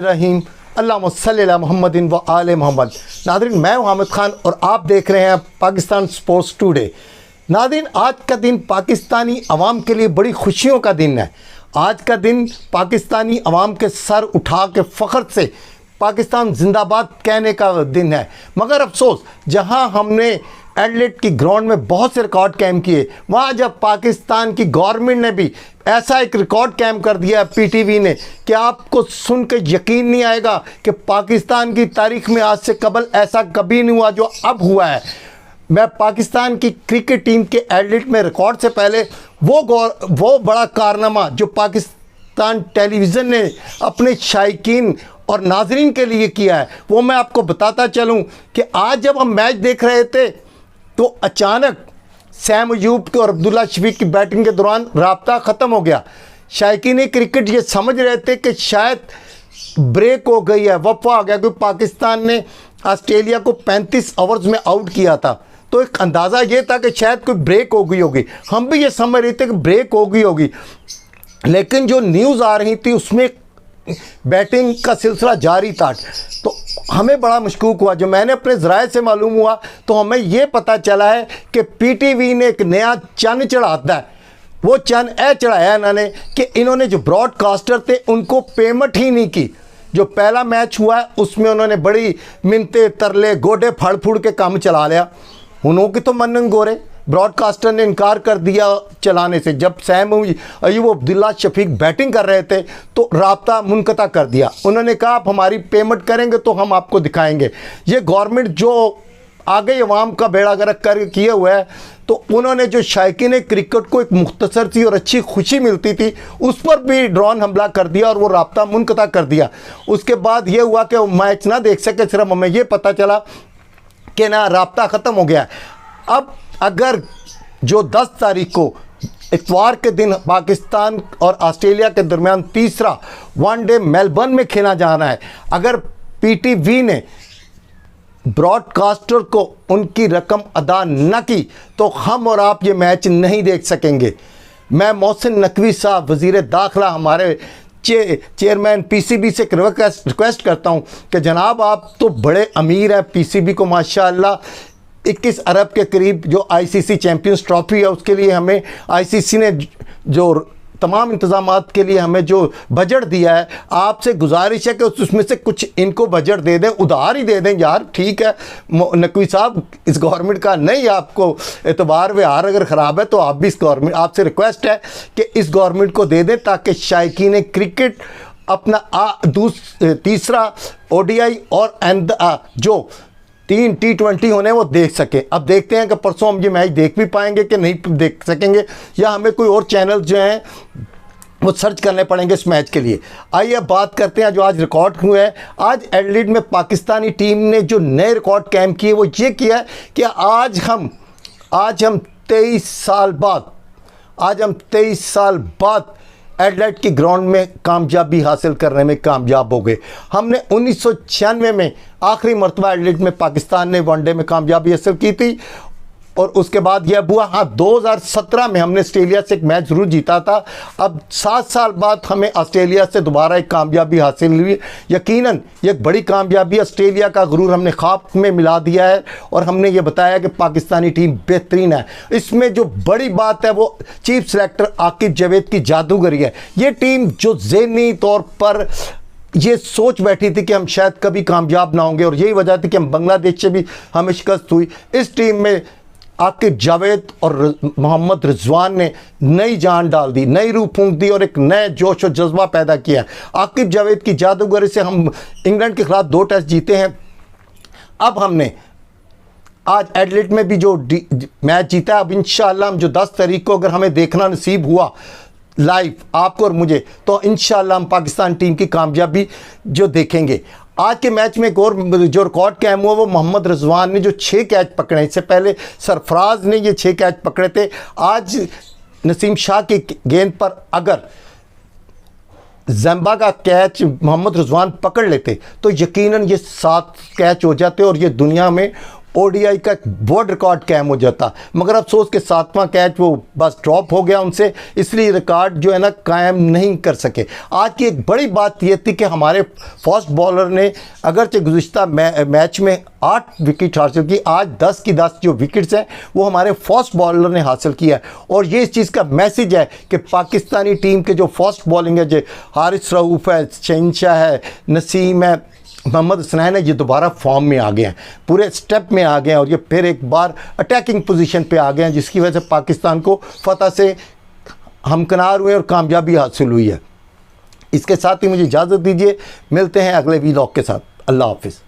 रहीम अल्लाहुम्मा सल्ली अला मुहम्मदिन व आले मोहम्मद। नाज़रीन, मैं हूं हामिद खान और आप देख रहे हैं पाकिस्तान स्पोर्ट्स टुडे। नाज़रीन, आज का दिन पाकिस्तानी अवाम के लिए बड़ी खुशियों का दिन है। आज का दिन पाकिस्तानी अवाम के सर उठा के फ़ख्र से पाकिस्तान जिंदाबाद कहने का दिन है। मगर अफसोस, जहां हमने एडिलेड की ग्राउंड में बहुत से रिकॉर्ड कायम किए, वहाँ जब पाकिस्तान की गवर्नमेंट ने भी ऐसा एक रिकॉर्ड कायम कर दिया पीटीवी ने कि आपको सुन के यकीन नहीं आएगा कि पाकिस्तान की तारीख में आज से कबल ऐसा कभी नहीं हुआ जो अब हुआ है। मैं पाकिस्तान की क्रिकेट टीम के एडिलेड में रिकॉर्ड से पहले वो बड़ा कारनामा जो पाकिस्तान टेलीविज़न ने अपने शायकीन और नाजरीन के लिए किया है, वो मैं आपको बताता चलूँ कि आज जब हम मैच देख रहे थे तो अचानक सैम अयूब के और अब्दुल्ला शफीक की बैटिंग के दौरान राब्ता ख़त्म हो गया। शायकीन क्रिकेट ये समझ रहे थे कि शायद ब्रेक हो गई है, वफ़ा हो गया, क्योंकि पाकिस्तान ने ऑस्ट्रेलिया को 35 ओवर्स में आउट किया था। तो एक अंदाज़ा ये था कि शायद कोई ब्रेक हो गई होगी। हम भी ये समझ रहे थे कि ब्रेक हो गई होगी, लेकिन जो न्यूज़ आ रही थी उसमें बैटिंग का सिलसिला जारी था। तो हमें बड़ा मशकूक हुआ। जो मैंने अपने ज़राए से मालूम हुआ तो हमें ये पता चला है कि पीटीवी ने एक नया चन चढ़ाता है। वो चन चढ़ाया इन्होंने कि इन्होंने जो ब्रॉडकास्टर थे उनको पेमेंट ही नहीं की। जो पहला मैच हुआ है उसमें उन्होंने बड़ी मिन्नते तरले गोडे फड़ फुड़ के काम चला लिया। उन्होंने तो मनन गोरे ब्रॉडकास्टर ने इनकार कर दिया चलाने से। जब सैम अयूब अब्दुल्ला शफीक बैटिंग कर रहे थे तो राब्ता मुनक़ता कर दिया। उन्होंने कहा आप हमारी पेमेंट करेंगे तो हम आपको दिखाएंगे। ये गवर्नमेंट जो आगे अवाम का बेड़ा गर्क कर किए हुए है, तो उन्होंने जो शायकीन क्रिकेट को एक मुख्तसर सी और अच्छी खुशी मिलती थी उस पर भी ड्रोन हमला कर दिया और वो राब्ता मुनक़ता कर दिया। उसके बाद ये हुआ कि वो मैच ना देख सके। सिर्फ हमें ये पता चला कि ना राब्ता ख़त्म हो गया। अब अगर जो 10 तारीख को इतवार के दिन पाकिस्तान और ऑस्ट्रेलिया के दरमियान तीसरा वनडे मेलबर्न में खेला जाना है, अगर पीटीवी ने ब्रॉडकास्टर को उनकी रकम अदा न की तो हम और आप ये मैच नहीं देख सकेंगे। मैं मोहसिन नकवी साहब वज़ीर दाखिला हमारे चेयरमैन पीसीबी से रिक्वेस्ट करता हूँ कि जनाब आप तो बड़े अमीर हैं, पीसीबी को माशाअल्लाह 21 अरब के करीब जो आईसीसी चैम्पियंस ट्रॉफी है उसके लिए हमें आईसीसी ने जो तमाम इंतज़ामात के लिए हमें जो बजट दिया है, आपसे गुजारिश है कि उसमें से कुछ इनको बजट दे दें, उधार ही दे दें यार। ठीक है नकवी साहब, इस गवर्नमेंट का नहीं आपको एतबार व्यवहार अगर ख़राब है तो आप भी इस गवर्नमेंट, आपसे रिक्वेस्ट है कि इस गवर्नमेंट को दे दें ताकि शायकीन क्रिकेट अपना तीसरा ओडीआई और जो 3 T20 होने वो देख सकें। अब देखते हैं कि परसों हम ये मैच देख भी पाएंगे कि नहीं देख सकेंगे, या हमें कोई और चैनल जो हैं वो सर्च करने पड़ेंगे इस मैच के लिए। आइए अब बात करते हैं जो आज रिकॉर्ड हुए हैं। आज एडिलेड में पाकिस्तानी टीम ने जो नए रिकॉर्ड कायम किए वो ये किया है कि आज हम 23 साल बाद एडिलेड की ग्राउंड में कामयाबी हासिल करने में कामयाब हो गए। हमने 1996 में आखिरी मरतबा एडिलेड में पाकिस्तान ने वनडे में कामयाबी हासिल की थी और उसके बाद यह हुआ 2017 में हमने ऑस्ट्रेलिया से एक मैच ज़रूर जीता था। अब 7 साल बाद हमें ऑस्ट्रेलिया से दोबारा एक कामयाबी हासिल हुई। यकीनन ये एक बड़ी कामयाबी, ऑस्ट्रेलिया का गुरूर हमने ख्वाब में मिला दिया है और हमने ये बताया कि पाकिस्तानी टीम बेहतरीन है। इसमें जो बड़ी बात है वो चीफ सेलेक्टर आकिब जावेद की जादूगरी है। ये टीम जो ज़हनी तौर पर ये सोच बैठी थी कि हम शायद कभी कामयाब ना होंगे और यही वजह थी कि हम बांग्लादेश से भी हमें शिकस्त हुई। इस टीम में आकिब जावेद और मोहम्मद रिजवान ने नई जान डाल दी, नई रूह फूंक दी और एक नए जोश और जज्बा पैदा किया। आकिब जावेद की जादूगरी से हम इंग्लैंड के खिलाफ 2 टेस्ट जीते हैं। अब हमने आज एडिलेड में भी जो मैच जीता है, अब इंशाअल्लाह हम जो 10 तारीख को अगर हमें देखना नसीब हुआ लाइव आपको और मुझे, तो इंशाअल्लाह हम पाकिस्तान टीम की कामयाबी जो देखेंगे। आज के मैच में एक और जो रिकॉर्ड कायम हुआ वो मोहम्मद रिजवान ने जो 6 कैच पकड़े, इससे पहले सरफराज ने ये 6 कैच पकड़े थे। आज नसीम शाह की गेंद पर अगर ज़म्बा का कैच मोहम्मद रिजवान पकड़ लेते तो यकीनन ये 7 कैच हो जाते और ये दुनिया में ओडीआई का वर्ल्ड रिकॉर्ड कायम हो जाता, मगर अफसोस के 7वां कैच वो बस ड्रॉप हो गया उनसे, इसलिए रिकॉर्ड जो है ना कायम नहीं कर सके। आज की एक बड़ी बात ये थी कि हमारे फास्ट बॉलर ने अगरचे गुज़िश्ता मैच में 8 विकेट हासिल की, आज 10 की 10 जो विकेट्स हैं वो हमारे फास्ट बॉलर ने हासिल किया है। और ये इस चीज़ का मैसेज है कि पाकिस्तानी टीम के जो फास्ट बॉलिंग है, जो हारिस रऊफ़ है, शहनशाह है, नसीम है, मोहम्मद हसनैन है, ये दोबारा फॉर्म में आ गए हैं, पूरे स्टेप में आ गए हैं और ये फिर एक बार अटैकिंग पोजीशन पे आ गए हैं, जिसकी वजह से पाकिस्तान को फतह से हमकिनार हुए और कामयाबी हासिल हुई है। इसके साथ ही मुझे इजाज़त दीजिए, मिलते हैं अगले वीलॉग के साथ। अल्लाह हाफिज़।